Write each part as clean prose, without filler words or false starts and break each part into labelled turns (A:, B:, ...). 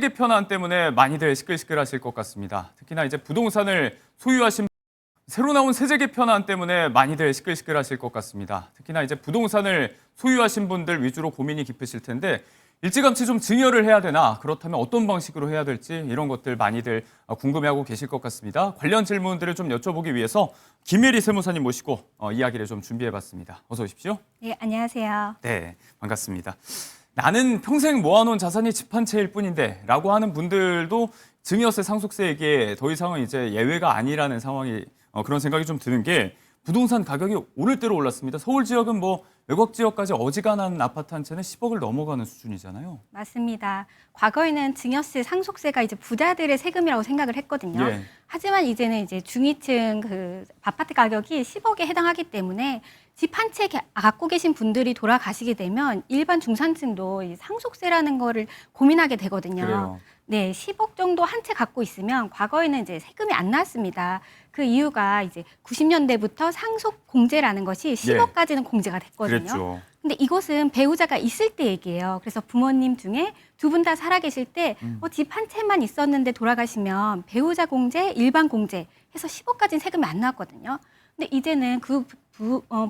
A: 세계 편안 때문에 많이들 시끌시끌하실 것 같습니다. 특히나 이제 부동산을 소유하신 새로 나온 세제 개편안 때문에 많이들 시끌시끌하실 것 같습니다. 특히나 이제 부동산을 소유하신 분들 위주로 고민이 깊으실 텐데 일찌감치 좀 증여를 해야 되나, 그렇다면 어떤 방식으로 해야 될지 이런 것들 많이들 궁금해하고 계실 것 같습니다. 관련 질문들을 좀 여쭤보기 위해서 김예리 세무사님 모시고 이야기를 좀 준비해봤습니다. 어서 오십시오.
B: 네, 안녕하세요.
A: 네, 반갑습니다. 나는 평생 모아놓은 자산이 집 한 채일 뿐인데 라고 하는 분들도 증여세 상속세에게 더 이상은 이제 예외가 아니라는 상황이 그런 생각이 좀 드는 게 부동산 가격이 오를 대로 올랐습니다. 서울 지역은 뭐 외곽 지역까지 어지간한 아파트 한 채는 10억을 넘어가는 수준이잖아요.
B: 맞습니다. 과거에는 증여세, 상속세가 이제 부자들의 세금이라고 생각을 했거든요.
A: 예.
B: 하지만 이제는 이제 중위층 그 아파트 가격이 10억에 해당하기 때문에 집 한 채 갖고 계신 분들이 돌아가시게 되면 일반 중산층도 이 상속세라는 거를 고민하게 되거든요.
A: 그래요.
B: 네, 10억 정도 한 채 갖고 있으면 과거에는 이제 세금이 안 나왔습니다. 그 이유가 이제 90년대부터 상속 공제라는 것이 10억까지는 공제가 됐거든요.
A: 그랬죠.
B: 근데 이것은 배우자가 있을 때 얘기예요. 그래서 부모님 중에 두 분 다 살아계실 때 집 한 채만 있었는데 돌아가시면 배우자 공제, 일반 공제 해서 10억까지는 세금이 안 나왔거든요. 근데 이제는 그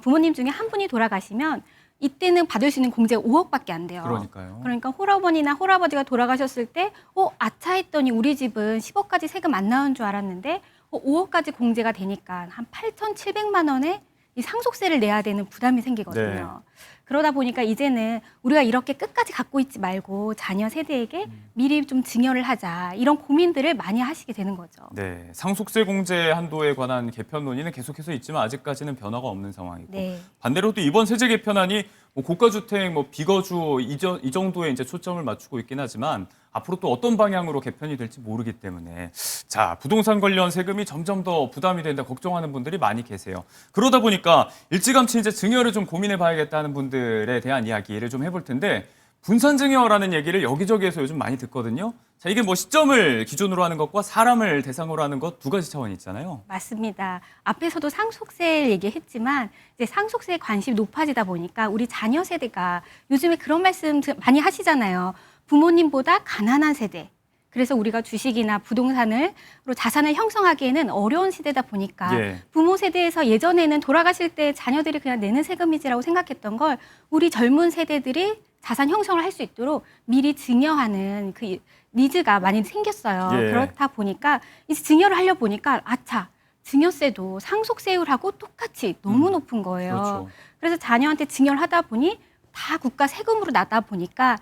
B: 부모님 중에 한 분이 돌아가시면 이때는 받을 수 있는 공제가 5억밖에 안 돼요.
A: 그러니까요.
B: 그러니까 홀어머니나 홀아버지가 돌아가셨을 때 아차 했더니 우리 집은 10억까지 세금 안 나온 줄 알았는데 5억까지 공제가 되니까 한 8,700만 원의 이 상속세를 내야 되는 부담이 생기거든요.
A: 네.
B: 그러다 보니까 이제는 우리가 이렇게 끝까지 갖고 있지 말고 자녀 세대에게 미리 좀 증여를 하자, 이런 고민들을 많이 하시게 되는 거죠.
A: 네, 상속세 공제 한도에 관한 개편 논의는 계속해서 있지만 아직까지는 변화가 없는 상황이고
B: 네.
A: 반대로 또 이번 세제 개편안이 뭐 고가주택, 뭐 비거주 이 정도에 이제 초점을 맞추고 있긴 하지만 앞으로 또 어떤 방향으로 개편이 될지 모르기 때문에 자, 부동산 관련 세금이 점점 더 부담이 된다 걱정하는 분들이 많이 계세요. 그러다 보니까 일찌감치 이제 증여를 좀 고민해 봐야겠다는 분들에 대한 이야기를 좀 해볼 텐데 분산 증여라는 얘기를 여기저기에서 요즘 많이 듣거든요. 자, 이게 뭐 시점을 기준으로 하는 것과 사람을 대상으로 하는 것 두 가지 차원이 있잖아요.
B: 맞습니다. 앞에서도 상속세 얘기했지만 이제 상속세에 관심이 높아지다 보니까 우리 자녀 세대가 요즘에 그런 말씀 많이 하시잖아요. 부모님보다 가난한 세대. 그래서 우리가 주식이나 부동산으로 자산을 형성하기에는 어려운 시대다 보니까
A: 예.
B: 부모 세대에서 예전에는 돌아가실 때 자녀들이 그냥 내는 세금이지라고 생각했던 걸 우리 젊은 세대들이 자산 형성을 할 수 있도록 미리 증여하는 그 니즈가 많이 생겼어요.
A: 예.
B: 그렇다 보니까 이제 증여를 하려 보니까 아차, 증여세도 상속세율하고 똑같이 너무 높은 거예요.
A: 그렇죠.
B: 그래서 자녀한테 증여를 하다 보니 다 국가 세금으로 나다 보니까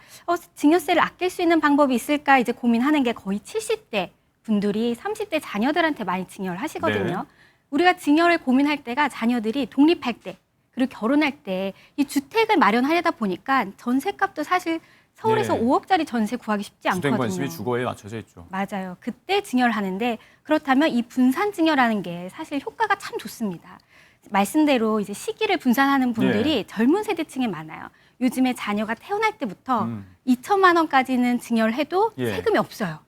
B: 증여세를 아낄 수 있는 방법이 있을까 이제 고민하는 게 거의 70대 분들이 30대 자녀들한테 많이 증여를 하시거든요.
A: 네.
B: 우리가 증여를 고민할 때가 자녀들이 독립할 때 그리고 결혼할 때 이 주택을 마련하려다 보니까 전세값도 사실 서울에서
A: 네.
B: 5억짜리 전세 구하기 쉽지
A: 주택
B: 않거든요.
A: 관심이 주거에 맞춰져 있죠.
B: 맞아요. 그때 증여를 하는데 그렇다면 이 분산 증여라는 게 사실 효과가 참 좋습니다. 말씀대로 이제 시기를 분산하는 분들이 젊은 세대층에 많아요. 요즘에 자녀가 태어날 때부터 2천만 원까지는 증여를 해도 세금이 없어요.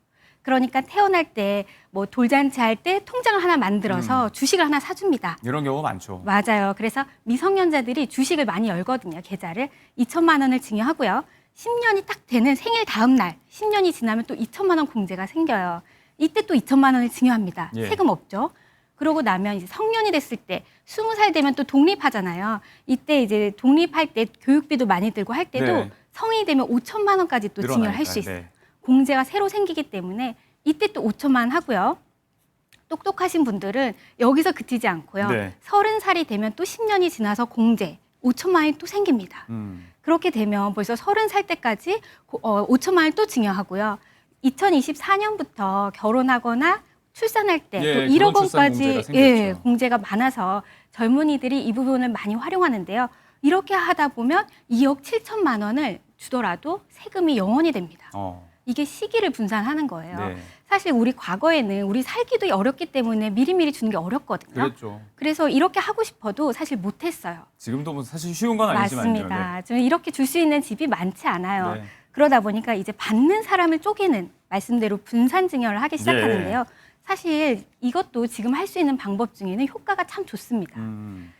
B: 그러니까 태어날 때 뭐 돌잔치 할 때 통장을 하나 만들어서 주식을 하나 사줍니다.
A: 이런 경우가 많죠.
B: 맞아요. 그래서 미성년자들이 주식을 많이 열거든요. 계좌를 2천만 원을 증여하고요. 10년이 딱 되는 생일 다음 날 10년이 지나면 또 2천만 원 공제가 생겨요. 이때 또 2천만 원을 증여합니다.
A: 예.
B: 세금 없죠. 그러고 나면 이제 성년이 됐을 때 20살 되면 또 독립하잖아요. 이때 이제 독립할 때 교육비도 많이 들고 할 때도
A: 네.
B: 성인이 되면 5천만 원까지 또 증여를 할 수 있어요.
A: 네.
B: 공제가 새로 생기기 때문에 이때 또 5천만 원 하고요. 똑똑하신 분들은 여기서 그치지 않고요.
A: 네.
B: 30살이 되면 또 10년이 지나서 공제 5천만 원이 또 생깁니다. 그렇게 되면 벌써 30살 때까지 5천만 원을 또 증여하고요. 2024년부터 결혼하거나 출산할 때
A: 예,
B: 또 1억
A: 결혼 출산
B: 원까지
A: 공제가 생겼죠.
B: 공제가 많아서 젊은이들이 이 부분을 많이 활용하는데요. 이렇게 하다 보면 2억 7천만 원을 주더라도 세금이 0원이 됩니다. 이게 시기를 분산하는 거예요.
A: 네.
B: 사실 우리 과거에는 우리 살기도 어렵기 때문에 미리미리 주는 게 어렵거든요.
A: 그랬죠.
B: 그래서 이렇게 하고 싶어도 사실 못했어요.
A: 지금도 뭐 사실 쉬운 건 아니지만요.
B: 맞습니다. 좀 이렇게 줄 수 있는 집이 많지 않아요.
A: 네.
B: 그러다 보니까 이제 받는 사람을 쪼개는 말씀대로 분산 증여를 하기 시작하는데요. 사실 이것도 지금 할 수 있는 방법 중에는 효과가 참 좋습니다.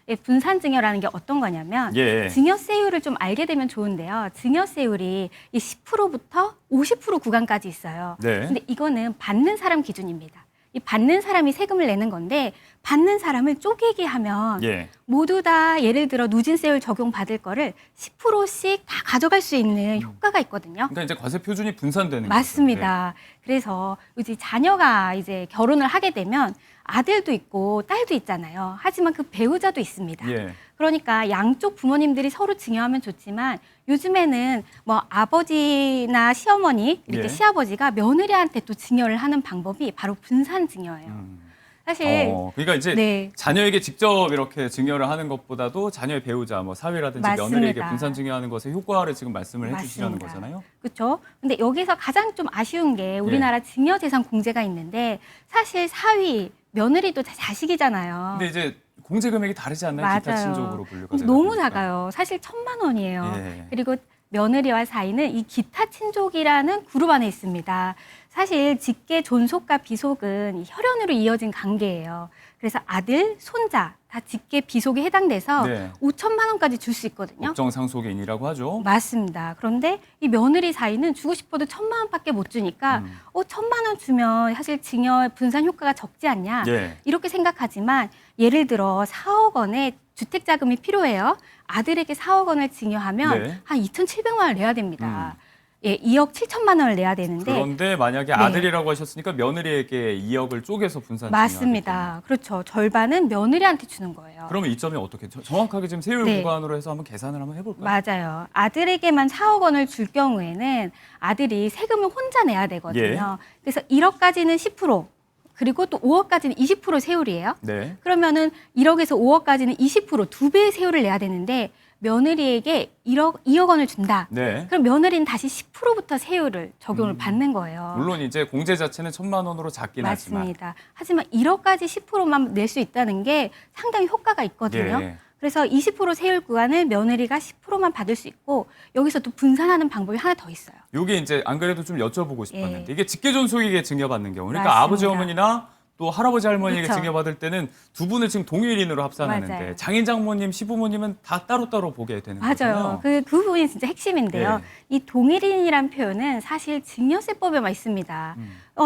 B: 예, 분산증여라는 게 어떤 거냐면
A: 예.
B: 증여세율을 좀 알게 되면 좋은데요. 증여세율이 이 10%부터 50% 구간까지 있어요.
A: 네.
B: 근데 이거는 받는 사람 기준입니다. 이 받는 사람이 세금을 내는 건데 받는 사람을 쪼개기 하면
A: 예.
B: 모두 다 예를 들어 누진세율 적용받을 거를 10%씩 다 가져갈 수 있는 효과가 있거든요.
A: 그러니까 이제 과세 표준이 분산되는
B: 맞습니다. 그래서 이제 자녀가 이제 결혼을 하게 되면 아들도 있고 딸도 있잖아요. 하지만 그 배우자도 있습니다.
A: 거죠. 예.
B: 그러니까 양쪽 부모님들이 서로 증여하면 좋지만 요즘에는 뭐 아버지나 시어머니 이렇게
A: 예.
B: 시아버지가 며느리한테 또 증여를 하는 방법이 바로 분산 증여예요. 사실
A: 그러니까 이제
B: 네.
A: 자녀에게 직접 이렇게 증여를 하는 것보다도 자녀의 배우자, 뭐 사위라든지
B: 맞습니다.
A: 며느리에게 분산 증여하는 것의 효과를 지금 말씀을 해주시려는
B: 맞습니다.
A: 거잖아요.
B: 그렇죠. 근데 여기서 가장 좀 아쉬운 게 우리나라 증여재산 공제가 있는데 사실 사위, 며느리도 다 자식이잖아요.
A: 근데 이제 공제 금액이 다르지 않나요? 기타 친족으로 분류가 되다
B: 너무
A: 보니까.
B: 작아요. 사실 1,000만 원이에요.
A: 예.
B: 그리고 며느리와 사이는 이 기타 친족이라는 그룹 안에 있습니다. 사실 직계 존속과 비속은 이 혈연으로 이어진 관계예요. 그래서 아들, 손자 다 직계 비속에 해당돼서
A: 네.
B: 5천만 원까지 줄 수 있거든요.
A: 법정 상속인이라고 하죠.
B: 맞습니다. 그런데 이 며느리 사이는 주고 싶어도 1,000만 원밖에 못 주니까 1,000만 원 주면 사실 증여 분산 효과가 적지 않냐
A: 예.
B: 이렇게 생각하지만 예를 들어 4억 원의 주택 자금이 필요해요. 아들에게 4억 원을 증여하면
A: 네.
B: 한 2,700만 원을 내야 됩니다. 예, 2억 7천만 원을 내야 되는데
A: 그런데 만약에 아들이라고 하셨으니까 며느리에게 2억을 쪼개서 분산
B: 맞습니다. 그렇죠. 절반은 며느리한테 주는 거예요.
A: 그러면 이 점이 어떻게 정확하게 지금 세율
B: 네.
A: 구간으로 해서 한번 계산을 한번 해볼까요?
B: 맞아요. 아들에게만 4억 원을 줄 경우에는 아들이 세금을 혼자 내야 되거든요. 그래서 1억까지는 10%, 그리고 또 5억까지는 20% 세율이에요.
A: 네.
B: 그러면은 1억에서 5억까지는 20%, 2배의 세율을 내야 되는데 며느리에게 2억 원을 준다.
A: 네.
B: 그럼 며느리는 다시 10%부터 세율을 적용을 받는 거예요.
A: 물론 이제 공제 자체는 1,000만 원으로 작긴 하지만.
B: 맞습니다. 하지만 1억까지 10%만 낼 수 있다는 게 상당히 효과가 있거든요.
A: 예.
B: 그래서 20% 세율 구간을 며느리가 10%만 받을 수 있고 여기서 또 분산하는 방법이 하나 더 있어요.
A: 요게 이제 안 그래도 좀 여쭤보고 싶었는데
B: 예.
A: 이게 직계존속에게 증여받는 경우 그러니까
B: 맞습니다.
A: 아버지 어머니나 또 할아버지 할머니에게
B: 그렇죠.
A: 증여받을 때는 두 분을 지금 동일인으로 합산하는데
B: 맞아요.
A: 장인 장모님 시부모님은 다 따로따로 보게 되는 거잖아요.
B: 맞아요. 그 부분이 진짜 핵심인데요. 이 동일인이란 표현은 사실 증여세법에만 있습니다.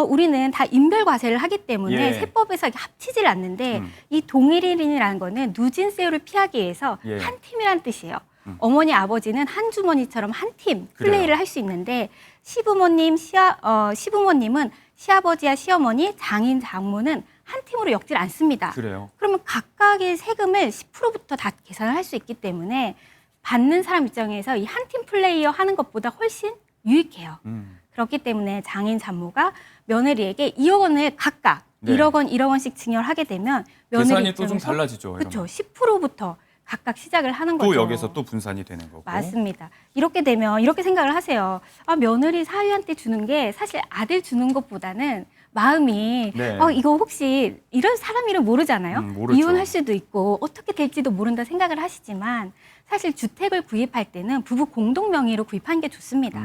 B: 우리는 다 인별과세를 하기 때문에
A: 예.
B: 세법에서 이게 합치질 않는데 이 동일인이라는 거는 누진세율을 피하기 위해서
A: 예.
B: 한 팀이란 뜻이에요. 어머니, 아버지는 한 주머니처럼 한 팀 플레이를 할 수 있는데 시부모님은 시아버지와 시어머니, 장인, 장모는 한 팀으로 엮질 않습니다.
A: 그래요.
B: 그러면 각각의 세금을 10%부터 다 계산을 할 수 있기 때문에 받는 사람 입장에서 이 한 팀 플레이어 하는 것보다 훨씬 유익해요. 그렇기 때문에 장인, 장모가 며느리에게 2억 원을 각각
A: 네.
B: 1억 원, 1억 원씩 증여를 하게 되면 며느리
A: 계산이 또 좀
B: 입장에서
A: 달라지죠.
B: 그렇죠. 10%부터 각각 시작을 하는
A: 또
B: 거죠.
A: 여기서 또 분산이 되는 거고.
B: 맞습니다. 이렇게 되면 이렇게 생각을 하세요. 아, 며느리 사위한테 주는 게 사실 아들 주는 것보다는 마음이
A: 네.
B: 이거 혹시 이런 사람 이름 모르잖아요.
A: 모르죠.
B: 이혼할 수도 있고 어떻게 될지도 모른다 생각을 하시지만 사실 주택을 구입할 때는 부부 공동 명의로 구입하는 게 좋습니다.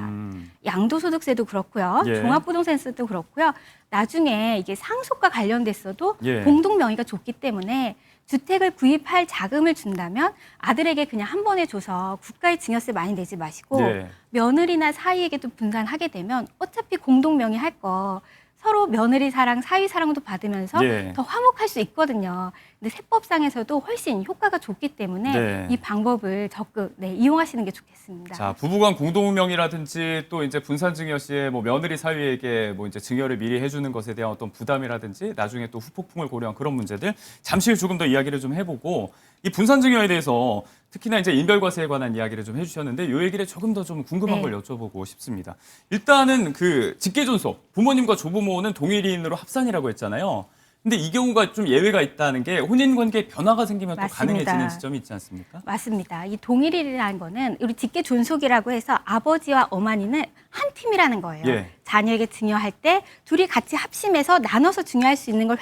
B: 양도소득세도 그렇고요.
A: 예.
B: 종합부동산세도 그렇고요. 나중에 이게 상속과 관련됐어도
A: 예.
B: 공동 명의가 좋기 때문에 주택을 구입할 자금을 준다면 아들에게 그냥 한 번에 줘서 국가의 증여세 많이 내지 마시고
A: 네.
B: 며느리나 사위에게도 분산하게 되면 어차피 공동 명의 할 거 서로 며느리 사랑, 사위 사랑도 받으면서
A: 예.
B: 더 화목할 수 있거든요. 근데 세법상에서도 훨씬 효과가 좋기 때문에
A: 네.
B: 이 방법을 적극 이용하시는 게 좋겠습니다.
A: 자, 부부간 공동명의라든지 또 이제 분산 증여 시에 뭐 며느리 사위에게 뭐 이제 증여를 미리 해주는 것에 대한 어떤 부담이라든지 나중에 또 후폭풍을 고려한 그런 문제들 잠시 후 조금 더 이야기를 좀 해보고 이 분산 증여에 대해서 특히나 이제 인별과세에 관한 이야기를 좀 해주셨는데 요 얘기를 조금 더 좀 궁금한
B: 네.
A: 걸 여쭤보고 싶습니다. 일단은 그 직계존속 부모님과 조부모는 동일인으로 합산이라고 했잖아요. 근데 이 경우가 좀 예외가 있다는 게 혼인 관계에 변화가 생기면 또
B: 맞습니다.
A: 가능해지는 지점이 있지 않습니까?
B: 맞습니다. 이 동일이라는 거는 우리 직계 존속이라고 해서 아버지와 어머니는 한 팀이라는 거예요.
A: 예.
B: 자녀에게 증여할 때 둘이 같이 합심해서 나눠서 증여할 수 있는 걸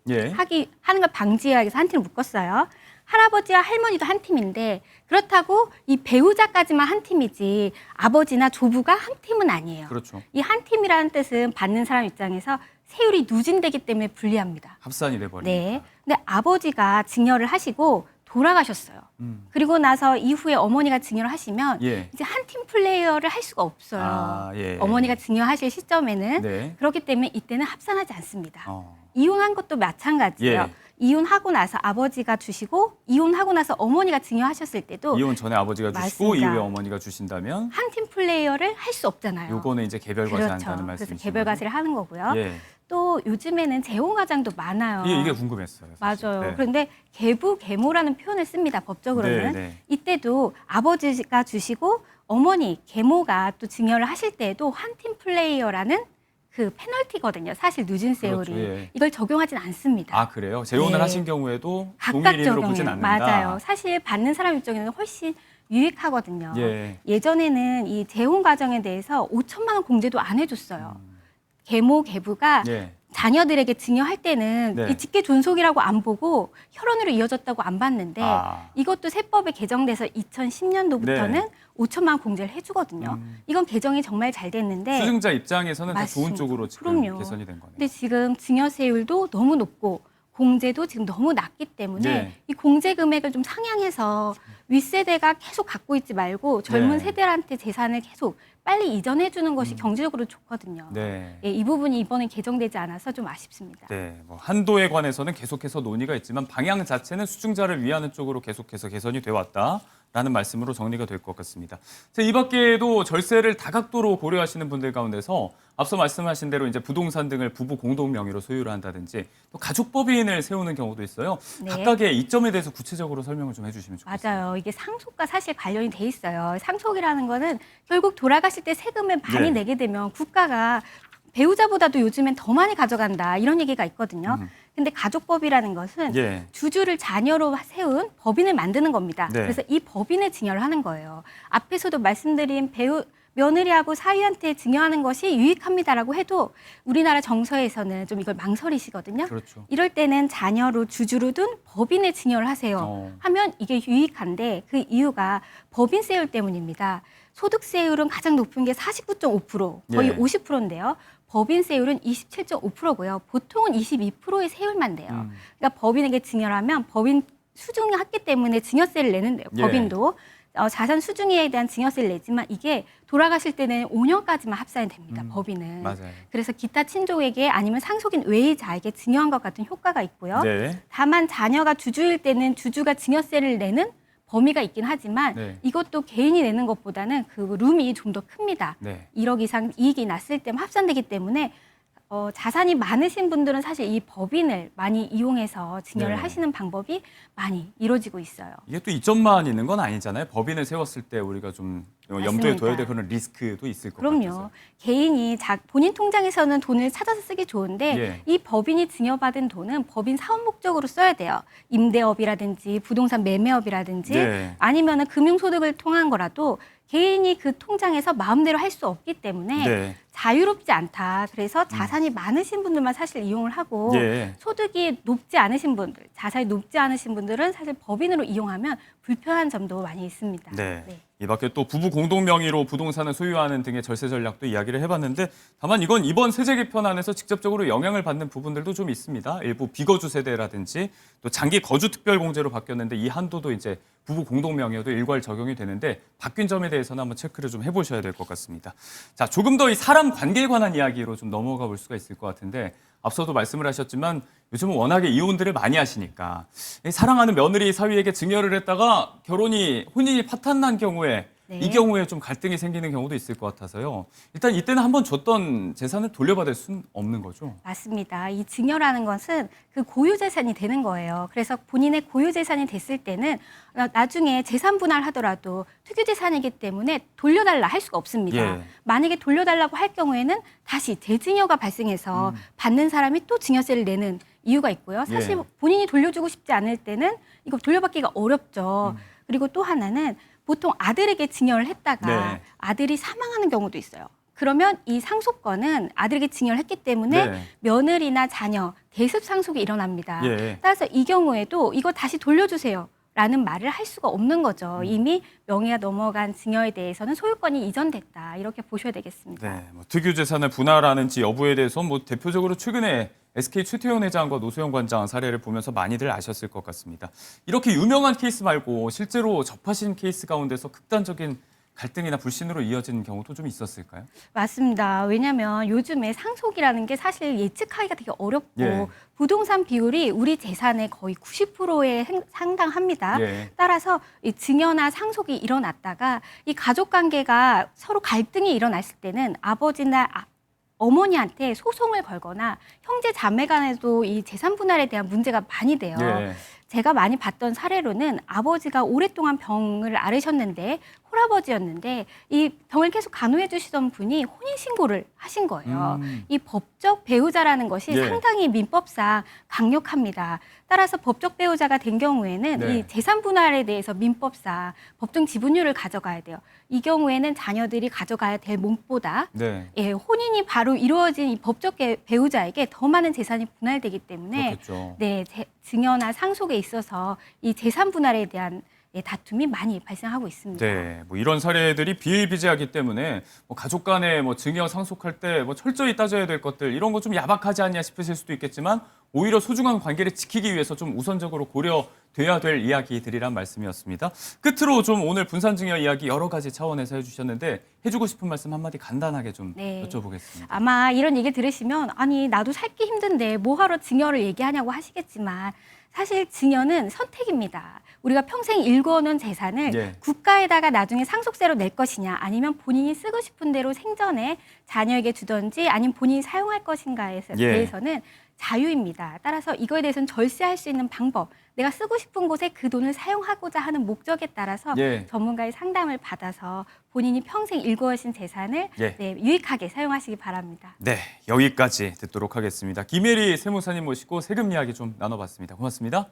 A: 예.
B: 하는 걸 방지하기 위해서 한 팀을 묶었어요. 할아버지와 할머니도 한 팀인데 그렇다고 이 배우자까지만 한 팀이지 아버지나 조부가 한 팀은 아니에요.
A: 그렇죠.
B: 이 한 팀이라는 뜻은 받는 사람 입장에서 세율이 누진되기 때문에 불리합니다.
A: 합산이 돼버리니까.
B: 네. 근데 아버지가 증여를 하시고 돌아가셨어요. 그리고 나서 이후에 어머니가 증여를 하시면
A: 예.
B: 이제 한 팀 플레이어를 할 수가 없어요.
A: 아, 예.
B: 어머니가 증여하실 시점에는
A: 네.
B: 그렇기 때문에 이때는 합산하지 않습니다.
A: 어.
B: 이혼한 것도 마찬가지예요.
A: 예.
B: 이혼하고 나서 아버지가 주시고 이혼하고 나서 어머니가 증여하셨을 때도
A: 이혼 전에 아버지가 주시고
B: 맞습니다.
A: 이후에 어머니가 주신다면
B: 한 팀 플레이어를 할 수 없잖아요.
A: 요거는 이제 개별 과세한다는
B: 그렇죠.
A: 말씀이시죠.
B: 그래서 개별 과세를 하는 거고요.
A: 예.
B: 또 요즘에는 재혼 가장도 많아요.
A: 예, 이게 궁금했어요. 사실.
B: 맞아요.
A: 네.
B: 그런데 계부, 계모라는 표현을 씁니다. 법적으로는.
A: 네, 네.
B: 이때도 아버지가 주시고 어머니, 계모가 또 증여를 하실 때에도 한 팀 플레이어라는 그 페널티거든요. 사실 누진 세율이.
A: 그렇죠, 예.
B: 이걸 적용하진 않습니다.
A: 아, 그래요? 재혼을
B: 네.
A: 하신 경우에도
B: 각각
A: 동일인으로 보진
B: 적용해요.
A: 않는다.
B: 맞아요. 사실 받는 사람 입장에는 훨씬 유익하거든요.
A: 예.
B: 예전에는 이 재혼 과정에 대해서 5천만 원 공제도 안 해줬어요. 계모, 계부가
A: 예.
B: 자녀들에게 증여할 때는
A: 네.
B: 이 직계 존속이라고 안 보고 혈연으로 이어졌다고 안 봤는데
A: 아.
B: 이것도 세법에 개정돼서 2010년도부터는
A: 네.
B: 5천만 원 공제를 해주거든요. 이건 개정이 정말 잘 됐는데
A: 수증자 입장에서는 다 좋은
B: 맞습니다.
A: 쪽으로 지금
B: 그럼요.
A: 개선이 된 거네요.
B: 근데 지금 증여세율도 너무 높고 공제도 지금 너무 낮기 때문에
A: 네.
B: 이 공제 금액을 좀 상향해서 윗세대가 계속 갖고 있지 말고 젊은
A: 네.
B: 세대한테 재산을 계속 빨리 이전해 주는 것이 경제적으로 좋거든요.
A: 네.
B: 예, 이 부분이 이번에 개정되지 않아서 좀 아쉽습니다.
A: 네, 뭐 한도에 관해서는 계속해서 논의가 있지만 방향 자체는 수증자를 위하는 쪽으로 계속해서 개선이 돼 왔다라는 말씀으로 정리가 될 것 같습니다. 자, 이 밖에도 절세를 다각도로 고려하시는 분들 가운데서 앞서 말씀하신 대로 이제 부동산 등을 부부 공동 명의로 소유를 한다든지 또 가족법인을 세우는 경우도 있어요.
B: 네.
A: 각각의 이점에 대해서 구체적으로 설명을 좀 해주시면 좋겠습니다.
B: 맞아요. 이게 상속과 사실 관련이 돼 있어요. 상속이라는 거는 결국 돌아가실 때 세금을 많이
A: 네.
B: 내게 되면 국가가 배우자보다도 요즘엔 더 많이 가져간다 이런 얘기가 있거든요. 근데 가족법이라는 것은
A: 예.
B: 주주를 자녀로 세운 법인을 만드는 겁니다.
A: 네.
B: 그래서 이 법인에 증여를 하는 거예요. 앞에서도 말씀드린 며느리하고 사위한테 증여하는 것이 유익합니다라고 해도 우리나라 정서에서는 좀 이걸 망설이시거든요.
A: 그렇죠.
B: 이럴 때는 자녀로 주주로 둔 법인에 증여를 하세요. 하면 이게 유익한데 그 이유가 법인세율 때문입니다. 소득세율은 가장 높은 게 49.5%, 거의
A: 예.
B: 50%인데요. 법인세율은 27.5%고요. 보통은 22%의 세율만 돼요. 그러니까 법인에게 증여를 하면 법인 수중했기 때문에 증여세를 내는데요.
A: 예.
B: 법인도. 자산 수중에 대한 증여세를 내지만 이게 돌아가실 때는 5년까지만 합산이 됩니다. 법인은.
A: 맞아요.
B: 그래서 기타 친족에게 아니면 상속인 외의자에게 증여한 것 같은 효과가 있고요.
A: 네.
B: 다만 자녀가 주주일 때는 주주가 증여세를 내는 범위가 있긴 하지만
A: 네.
B: 이것도 개인이 내는 것보다는 그 룸이 좀 더 큽니다.
A: 네.
B: 1억 이상 이익이 났을 때 합산되기 때문에 자산이 많으신 분들은 사실 이 법인을 많이 이용해서 증여를
A: 네.
B: 하시는 방법이 많이 이루어지고 있어요.
A: 이게 또 이점만 있는 건 아니잖아요. 법인을 세웠을 때 우리가 좀 염두에
B: 맞습니다.
A: 둬야 될 그런 리스크도 있을 것 같아서.
B: 그럼요. 개인이 본인 통장에서는 돈을 찾아서 쓰기 좋은데
A: 예.
B: 이 법인이 증여받은 돈은 법인 사업 목적으로 써야 돼요. 임대업이라든지 부동산 매매업이라든지
A: 네.
B: 아니면은 금융소득을 통한 거라도 개인이 그 통장에서 마음대로 할 수 없기 때문에
A: 네.
B: 자유롭지 않다. 그래서 자산이 많으신 분들만 사실 이용을 하고
A: 예.
B: 소득이 높지 않으신 분들, 자산이 높지 않으신 분들은 사실 법인으로 이용하면 불편한 점도 많이 있습니다.
A: 네. 이 밖에 또 부부 공동 명의로 부동산을 소유하는 등의 절세 전략도 이야기를 해봤는데 다만 이건 이번 세제 개편안에서 직접적으로 영향을 받는 부분들도 좀 있습니다. 일부 비거주 세대라든지 또 장기 거주 특별 공제로 바뀌었는데 이 한도도 이제 부부 공동 명의여도 일괄 적용이 되는데 바뀐 점에 대해서는 한번 체크를 좀 해보셔야 될 것 같습니다. 자, 조금 더 이 사람 관계에 관한 이야기로 좀 넘어가 볼 수가 있을 것 같은데 앞서도 말씀을 하셨지만 요즘은 워낙에 이혼들을 많이 하시니까 사랑하는 며느리 사위에게 증여를 했다가 혼인이 파탄난 경우에
B: 네.
A: 이 경우에 좀 갈등이 생기는 경우도 있을 것 같아서요. 일단 이때는 한번 줬던 재산을 돌려받을 수는 없는 거죠.
B: 맞습니다. 이 증여라는 것은 그 고유재산이 되는 거예요. 그래서 본인의 고유재산이 됐을 때는 나중에 재산 분할하더라도 특유재산이기 때문에 돌려달라 할 수가 없습니다.
A: 예.
B: 만약에 돌려달라고 할 경우에는 다시 재증여가 발생해서 받는 사람이 또 증여세를 내는 이유가 있고요. 사실
A: 예.
B: 본인이 돌려주고 싶지 않을 때는 이거 돌려받기가 어렵죠. 그리고 또 하나는 보통 아들에게 증여를 했다가
A: 네.
B: 아들이 사망하는 경우도 있어요. 그러면 이 상속권은 아들에게 증여를 했기 때문에
A: 네.
B: 며느리나 자녀, 대습 상속이 일어납니다.
A: 예.
B: 따라서 이 경우에도 이거 다시 돌려주세요. 라는 말을 할 수가 없는 거죠. 이미 명의가 넘어간 증여에 대해서는 소유권이 이전됐다. 이렇게 보셔야 되겠습니다.
A: 네, 뭐 특유 재산을 분할하는지 여부에 대해서 뭐 대표적으로 최근에 SK 최태원 회장과 노소영 관장 사례를 보면서 많이들 아셨을 것 같습니다. 이렇게 유명한 케이스 말고 실제로 접하신 케이스 가운데서 극단적인 갈등이나 불신으로 이어진 경우도 좀 있었을까요?
B: 맞습니다. 왜냐하면 요즘에 상속이라는 게 사실 예측하기가 되게 어렵고
A: 예.
B: 부동산 비율이 우리 재산의 거의 90%에 상당합니다.
A: 예.
B: 따라서 이 증여나 상속이 일어났다가 이 가족 관계가 서로 갈등이 일어났을 때는 아버지나 어머니한테 소송을 걸거나 형제 자매 간에도 이 재산 분할에 대한 문제가 많이 돼요.
A: 예.
B: 제가 많이 봤던 사례로는 아버지가 오랫동안 병을 앓으셨는데 홀아버지였는데 이 병을 계속 간호해 주시던 분이 혼인신고를 하신 거예요. 이 법적 배우자라는 것이
A: 예.
B: 상당히 민법상 강력합니다. 따라서 법적 배우자가 된 경우에는
A: 네.
B: 이 재산 분할에 대해서 민법상 법정 지분율을 가져가야 돼요. 이 경우에는 자녀들이 가져가야 될 몫보다
A: 네.
B: 예, 혼인이 바로 이루어진 이 법적 배우자에게 더 많은 재산이 분할되기 때문에
A: 그렇겠죠.
B: 네, 증여나 상속에 있어서 이 재산 분할에 대한 다툼이 많이 발생하고 있습니다.
A: 네, 뭐 이런 사례들이 비일비재하기 때문에 뭐 가족 간에 뭐 증여 상속할 때 뭐 철저히 따져야 될 것들 이런 거 좀 야박하지 않냐 싶으실 수도 있겠지만 오히려 소중한 관계를 지키기 위해서 좀 우선적으로 고려돼야 될 이야기들이란 말씀이었습니다. 끝으로 좀 오늘 분산 증여 이야기 여러 가지 차원에서 해주셨는데 해주고 싶은 말씀 한마디 간단하게 좀
B: 네.
A: 여쭤보겠습니다.
B: 아마 이런 얘기 들으시면 아니 나도 살기 힘든데 뭐하러 증여를 얘기하냐고 하시겠지만 사실 증여는 선택입니다. 우리가 평생 일궈놓은 재산을
A: 예.
B: 국가에다가 나중에 상속세로 낼 것이냐 아니면 본인이 쓰고 싶은 대로 생전에 자녀에게 주던지 아니면 본인이 사용할 것인가에
A: 예.
B: 대해서는 자유입니다. 따라서 이거에 대해서는 절세할 수 있는 방법, 내가 쓰고 싶은 곳에 그 돈을 사용하고자 하는 목적에 따라서
A: 예.
B: 전문가의 상담을 받아서 본인이 평생 일궈오신 재산을
A: 예.
B: 네, 유익하게 사용하시기 바랍니다.
A: 네, 여기까지 듣도록 하겠습니다. 김예리 세무사님 모시고 세금 이야기 좀 나눠봤습니다. 고맙습니다.